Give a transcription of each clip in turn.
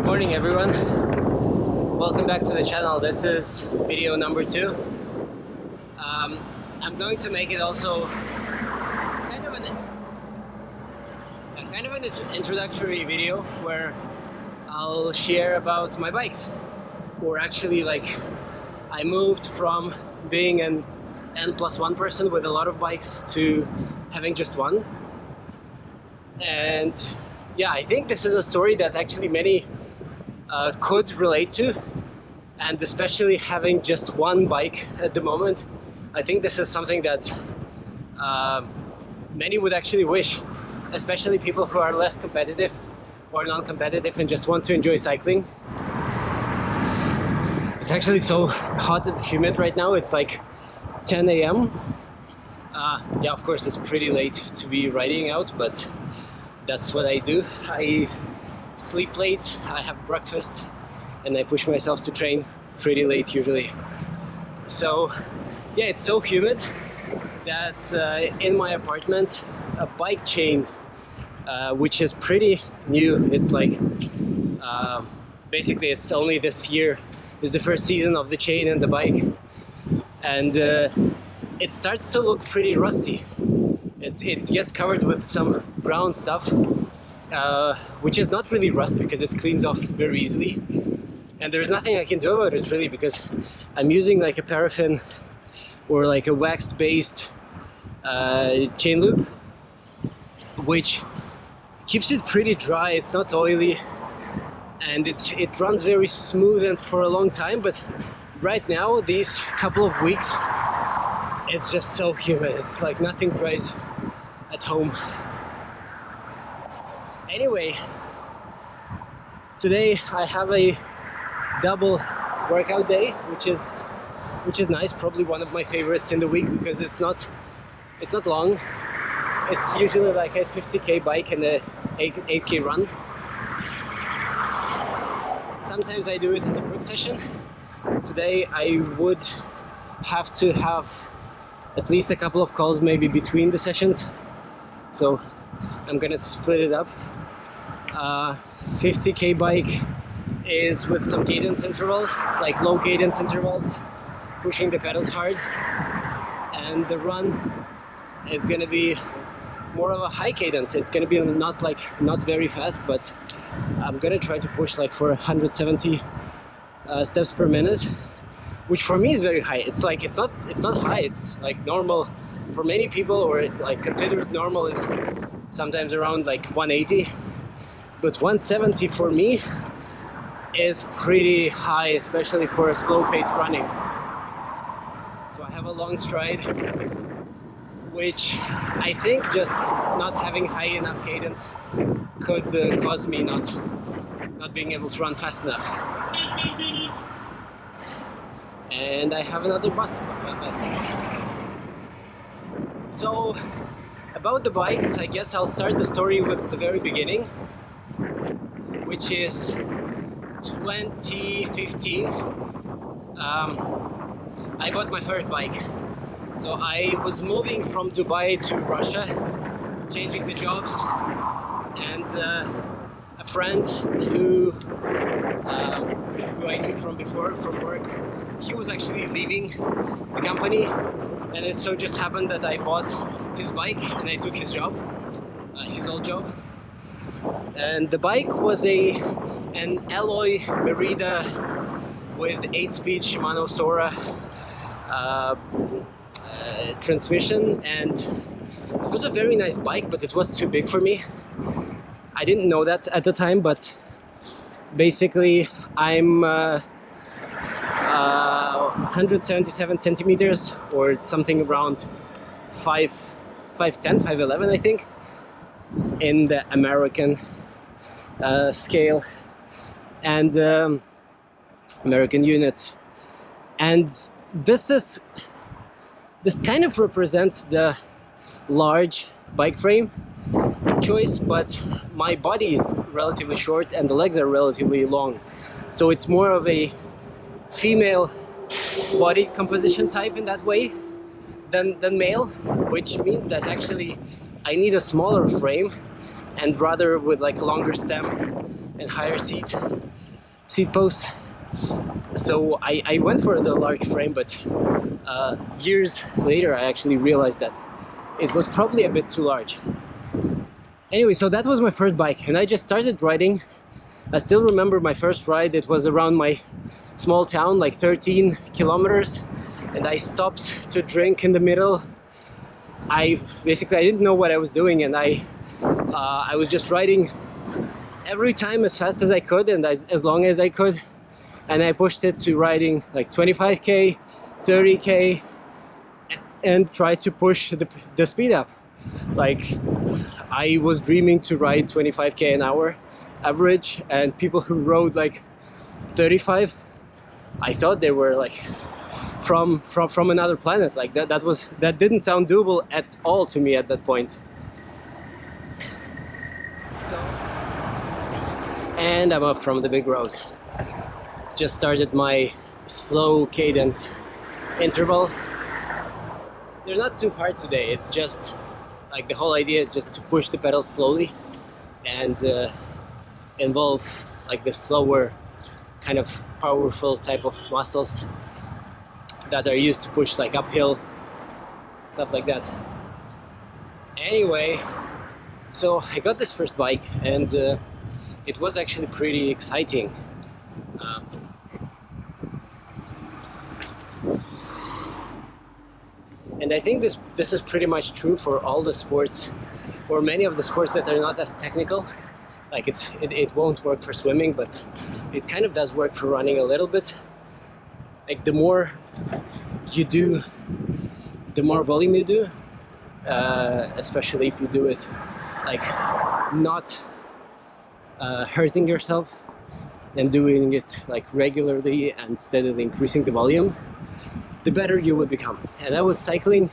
Morning everyone, welcome back to the channel. This is video number 2. I'm going to make it also kind of an introductory video where I'll share about my bikes, or actually I moved from being an N+1 person with a lot of bikes to having just one. And yeah, I think this is a story that actually many could relate to, and especially having just one bike at the moment, I think this is something that many would actually wish, especially people who are less competitive or non-competitive and just want to enjoy cycling. It's actually so hot and humid right now. It's like 10 a.m. Yeah, of course it's pretty late to be riding out, but that's what I do. I sleep late, I have breakfast, and I push myself to train pretty late usually. So yeah, it's so humid that in my apartment a bike chain, which is pretty new, it's like basically it's only this year is the first season of the chain and the bike, and it starts to look pretty rusty. It gets covered with some brown stuff, which is not really rust because it cleans off very easily, and there's nothing I can do about it really, because I'm using like a paraffin or like a wax-based chain loop, which keeps it pretty dry. It's not oily, and it runs very smooth and for a long time. But right now, these couple of weeks, it's just so humid. It's like nothing dries at home. Anyway, today I have a double workout day, which is nice. Probably one of my favorites in the week because it's not long. It's usually like a 50k bike and a 8k run. Sometimes I do it as a work session. Today I would have to have at least a couple of calls maybe between the sessions, so I'm gonna split it up. 50k bike is with some cadence intervals, like low cadence intervals, pushing the pedals hard, and the run is gonna be more of a high cadence. It's gonna be not very fast, but I'm gonna try to push like for 170 steps per minute, which for me is very high. It's like it's not high, it's like normal for many people, or like considered normal is sometimes around like 180, but 170 for me is pretty high, especially for a slow pace running. So I have a long stride, which I think just not having high enough cadence could cause me not being able to run fast enough. And I have another bus passing. So about the bikes, I guess I'll start the story with the very beginning, which is 2015. I bought my first bike. So I was moving from Dubai to Russia, changing the jobs, and a friend who I knew from before, from work, he was actually leaving the company, and it so just happened that I bought his bike and I took his job, his old job. And the bike was an alloy Merida with 8-speed Shimano Sora transmission, and it was a very nice bike, but it was too big for me. I didn't know that at the time, but basically I'm 177 centimeters, or something around 5'10", 5'11", I think, in the American scale and American units. And this kind of represents the large bike frame choice, but my body is relatively short and the legs are relatively long, so it's more of a female body composition type in that way than male, which means that actually I need a smaller frame and rather with like a longer stem and higher seat post. So I went for the large frame, but years later I actually realized that it was probably a bit too large. Anyway, so that was my first bike, and I just started riding. I still remember my first ride. It was around my small town, like 13 kilometers, and I stopped to drink in the middle. I didn't know what I was doing, and I was just riding every time as fast as I could and as long as I could, and I pushed it to riding like 25k, 30k, and tried to push the speed up. Like, I was dreaming to ride 25k an hour average, and people who rode like 35, I thought they were like from another planet. Like that didn't sound doable at all to me at that point. So, and I'm up from the big road. Just started my slow cadence interval. They're not too hard today. It's just like the whole idea is just to push the pedals slowly and involve like the slower kind of powerful type of muscles that are used to push like uphill, stuff like that. Anyway, so I got this first bike, and it was actually pretty exciting. And I think this is pretty much true for all the sports, or many of the sports that are not as technical. Like it won't work for swimming, but it kind of does work for running a little bit. Like the more you do, the more volume you do, especially if you do it like not hurting yourself and doing it like regularly and steadily increasing the volume, the better you would become. And I was cycling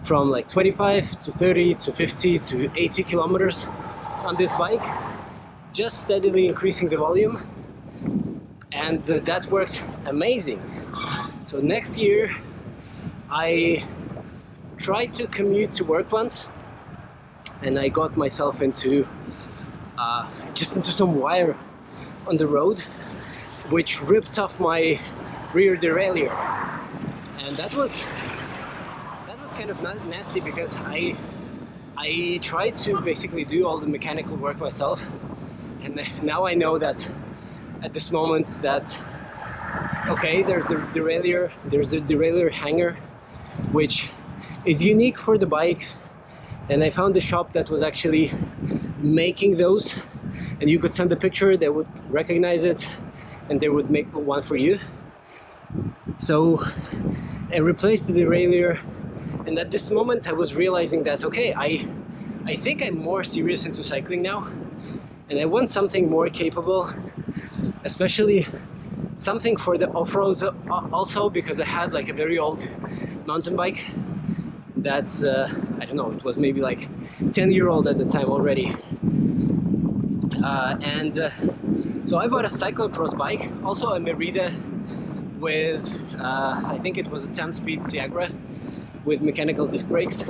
from like 25 to 30 to 50 to 80 kilometers on this bike, just steadily increasing the volume, and that worked amazing. So next year I tried to commute to work once, and I got myself into into some wire on the road, which ripped off my rear derailleur. And that was kind of nasty, because I tried to basically do all the mechanical work myself, and now I know that at this moment that okay, there's a derailleur hanger, which is unique for the bikes, and I found a shop that was actually making those, and you could send a picture, they would recognize it, and they would make one for you. So I replaced the derailleur, and at this moment I was realizing that okay, I think I'm more serious into cycling now, and I want something more capable, especially something for the off-road also, because I had like a very old mountain bike that's I don't know, it was maybe like 10-year-old at the time already, so I bought a cyclocross bike, also a Merida with I think it was a 10-speed Tiagra with mechanical disc brakes.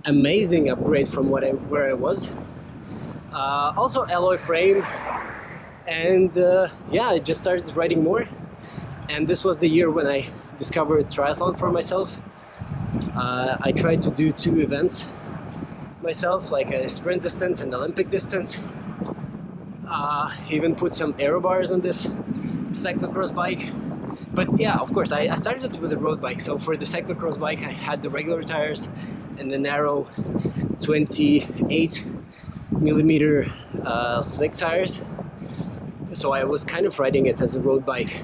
Amazing upgrade from where I was. Also alloy frame, and yeah, I just started riding more, and this was the year when I discovered triathlon for myself. I tried to do 2 events myself, like a sprint distance and Olympic distance. Even put some aero bars on this cyclocross bike. But yeah, of course, I started with a road bike. So for the cyclocross bike, I had the regular tires and the narrow 28 millimeter slick tires. So I was kind of riding it as a road bike.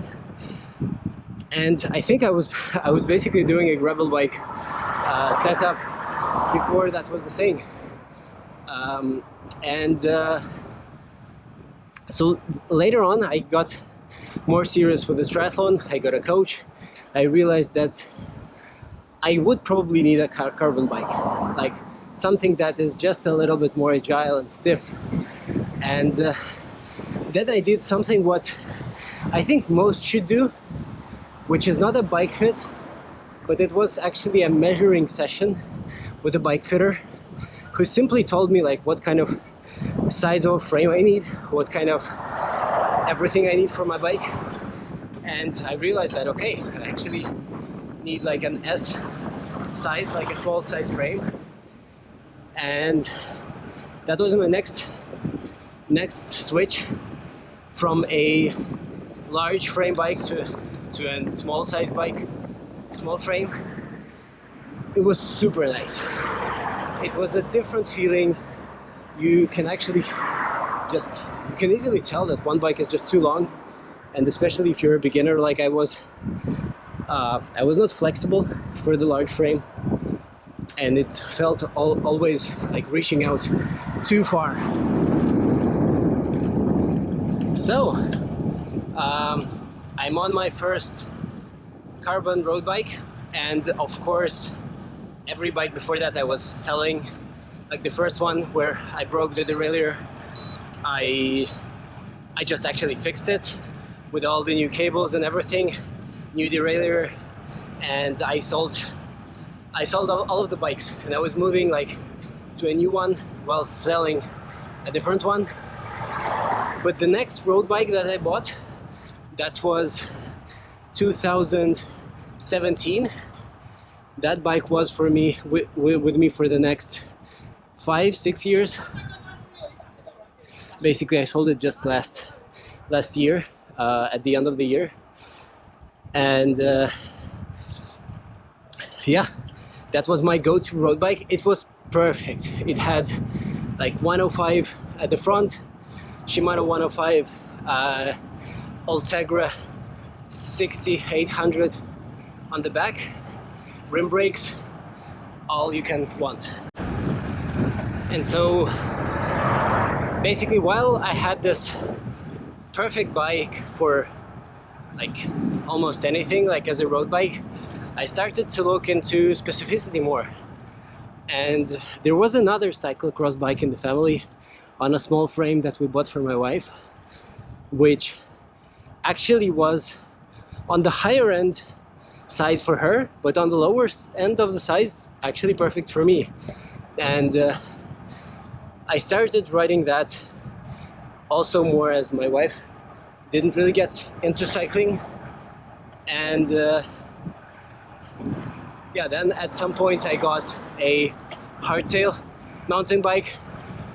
And I think I was basically doing a gravel bike setup before that was the thing. So later on, I got more serious with the triathlon. I got a coach. I realized that I would probably need a carbon bike, like something that is just a little bit more agile and stiff. And then I did something what I think most should do, which is not a bike fit, but it was actually a measuring session with a bike fitter, who simply told me like what kind of size of frame I need, what kind of everything I need for my bike. And I realized that, okay, I actually need like an S size, like a small size frame. And that was my next switch from a large frame bike to a small size bike, small frame. It was super nice. It was a different feeling. You can actually you can easily tell that one bike is just too long, and especially if you're a beginner like I was not flexible for the large frame, and it felt always like reaching out too far. So I'm on my first carbon road bike, and of course every bike before that I was selling. Like the first one where I broke the derailleur, I just actually fixed it with all the new cables and everything, new derailleur, and I sold all of the bikes, and I was moving like to a new one while selling a different one. But the next road bike that I bought, that was 2017. That bike was for me with me for the next 5-6 years. Basically, I sold it just last year, at the end of the year, and yeah, that was my go-to road bike. It was perfect. It had like 105 at the front, Shimano 105, Ultegra 6800 on the back, rim brakes, all you can want. And so basically, while I had this perfect bike for like almost anything, like as a road bike, I started to look into specificity more. And there was another cyclocross bike in the family on a small frame that we bought for my wife, which actually was on the higher end size for her, but on the lower end of the size, actually perfect for me. And I started riding that also more, as my wife didn't really get into cycling. And yeah, then at some point I got a hardtail mountain bike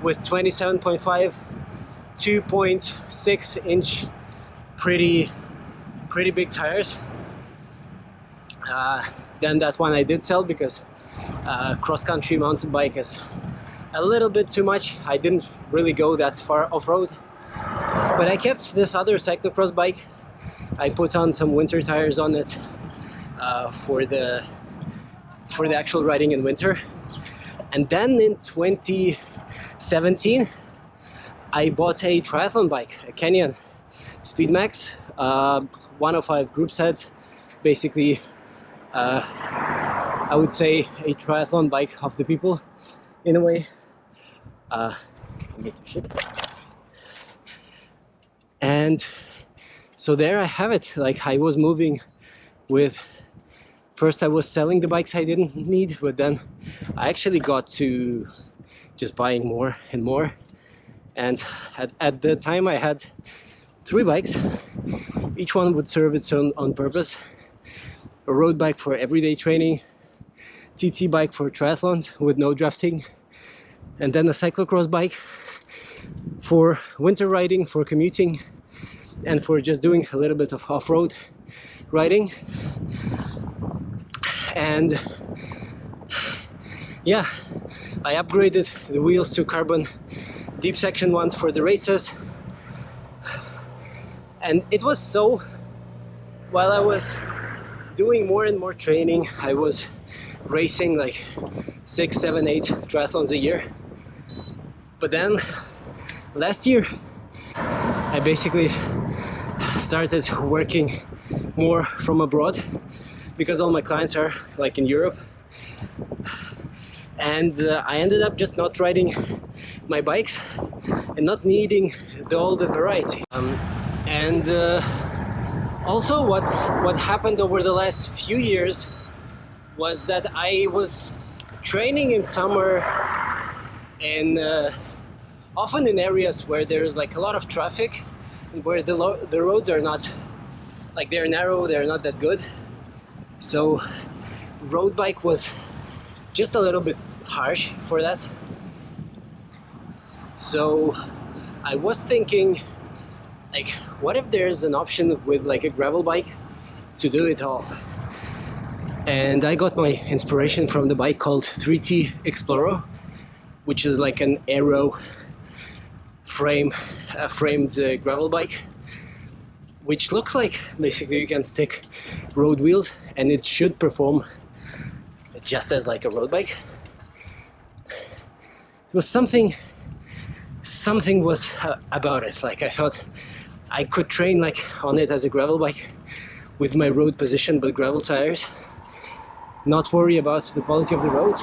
with 27.5, 2.6 inch, pretty big tires. Then that one I did sell because cross-country mountain bike is a little bit too much. I didn't really go that far off-road, but I kept this other cyclocross bike. I put on some winter tires on it for the actual riding in winter. And then in 2017 I bought a triathlon bike, a Canyon Speedmax 105 group set, basically I would say a triathlon bike of the people in a way. And so there I have it. Like, I was moving with, first I was selling the bikes I didn't need, but then I actually got to just buying more and more. And at the time I had 3 bikes. Each one would serve its own purpose. A road bike for everyday training, TT bike for triathlons with no drafting, and then a cyclocross bike for winter riding, for commuting, and for just doing a little bit of off-road riding. And yeah, I upgraded the wheels to carbon deep section ones for the races. And it was so, while I was doing more and more training, I was racing like 6, 7, 8 triathlons a year. But then last year I basically started working more from abroad because all my clients are like in Europe, and I ended up just not riding my bikes and not needing all the variety. Also what happened over the last few years was that I was training in summer in often in areas where there's like a lot of traffic and where the roads are not, like, they're narrow, they're not that good. So road bike was just a little bit harsh for that. So I was thinking, like, what if there's an option with like a gravel bike to do it all? And I got my inspiration from the bike called 3T Explorer, which is like an aero framed gravel bike, which looks like basically you can stick road wheels and it should perform just as like a road bike. It was something was about it. Like, I thought I could train like on it as a gravel bike with my road position but gravel tires, not worry about the quality of the road,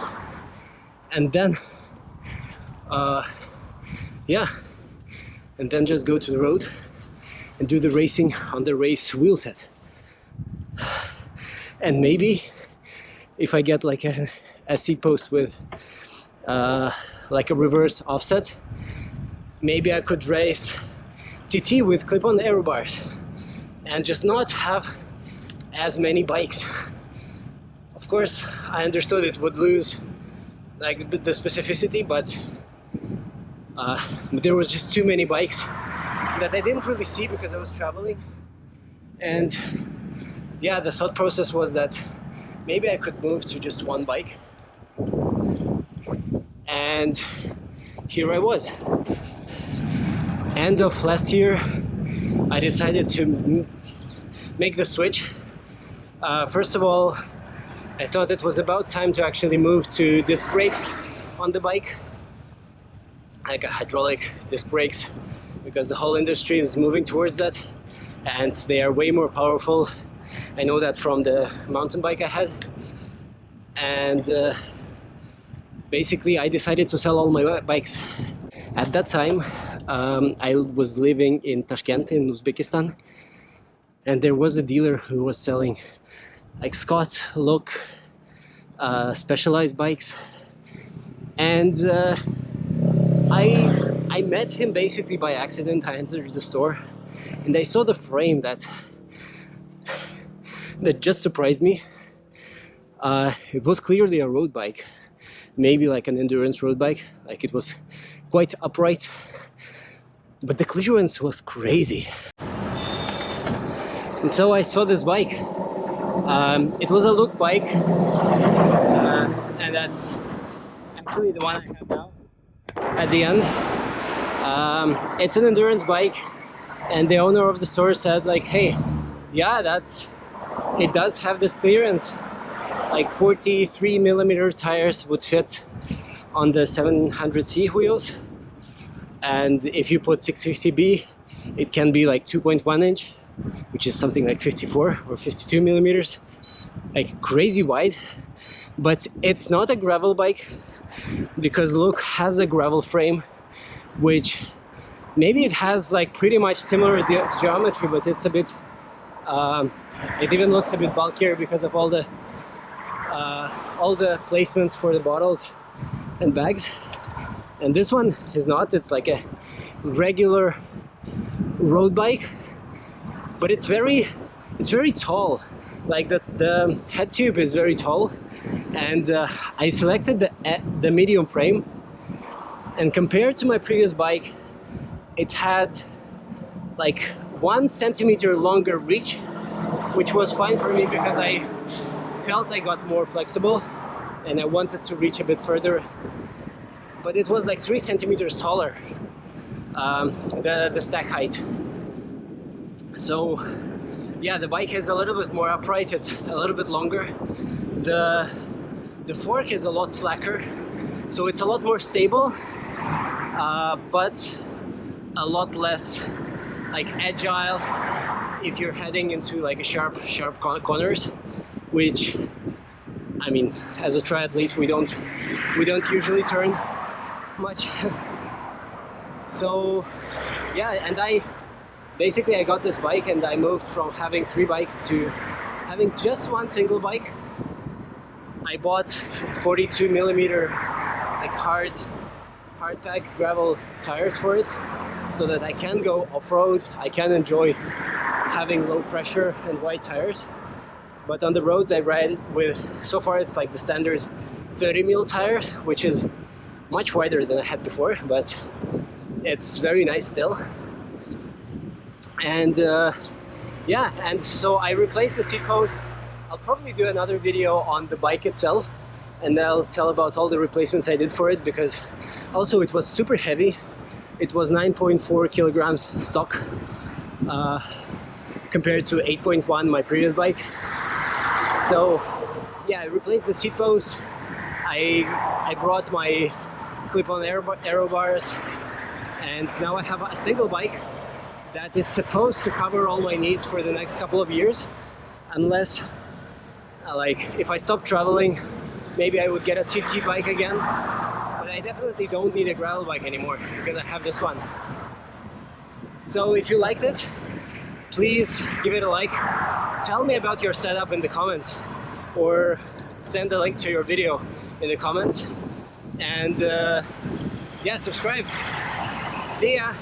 and then and then just go to the road and do the racing on the race wheel set. And maybe if I get like a seat post with like a reverse offset, maybe I could race TT with clip-on aero bars and just not have as many bikes. Of course, I understood it would lose like the specificity, but there was just too many bikes that I didn't really see because I was traveling. And yeah, the thought process was that maybe I could move to just one bike. And here I was. End of last year, I decided to make the switch. First of all, I thought it was about time to actually move to disc brakes on the bike, like a hydraulic disc brakes, because the whole industry is moving towards that and they are way more powerful. I know that from the mountain bike I had. And basically I decided to sell all my bikes. At that time I was living in Tashkent in Uzbekistan, and there was a dealer who was selling like Scott Look specialized bikes, and I met him basically by accident. I entered the store and I saw the frame that just surprised me. It was clearly a road bike, maybe like an endurance road bike, like it was quite upright, but the clearance was crazy. And so I saw this bike. It was a Look bike, and that's actually the one I have now at the end. It's an endurance bike, and the owner of the store said like, hey, yeah, it does have this clearance, like 43mm tires would fit on the 700C wheels, and if you put 650B it can be like 2.1 inch, which is something like 54 or 52mm, like crazy wide. But it's not a gravel bike, because Look has a gravel frame, which maybe it has like pretty much similar geometry, but it's a bit it even looks a bit bulkier because of all the placements for the bottles and bags. And this one is not. It's like a regular road bike, but it's very tall. Like the head tube is very tall, and I selected the medium frame, and compared to my previous bike, it had like 1 centimeter longer reach, which was fine for me because I felt I got more flexible and I wanted to reach a bit further. But it was like 3 centimeters taller, the stack height. So yeah, the bike is a little bit more upright, it's a little bit longer. The fork is a lot slacker, so it's a lot more stable, but a lot less like agile if you're heading into like a sharp corners, which, I mean, as a triathlete we don't usually turn much. So yeah, and I got this bike and I moved from having 3 bikes to having just one single bike. I bought 42mm like hard hardpack gravel tires for it so that I can go off-road, I can enjoy having low pressure and wide tires. But on the roads I ride with, so far it's like the standard 30 mil tires, which is much wider than I had before, but it's very nice still. And yeah, and so I replaced the seat post. I'll probably do another video on the bike itself, and I'll tell about all the replacements I did for it, because also it was super heavy. It was 9.4 kilograms stock compared to 8.1 my previous bike. So yeah, I replaced the seat post. I brought my clip-on aero bars, and now I have a single bike that is supposed to cover all my needs for the next couple of years, unless like if I stop traveling, maybe I would get a TT bike again, but I definitely don't need a gravel bike anymore because I have this one. So if you liked it, please give it a like. Tell me about your setup in the comments, or send a link to your video in the comments, and yeah, subscribe. See ya!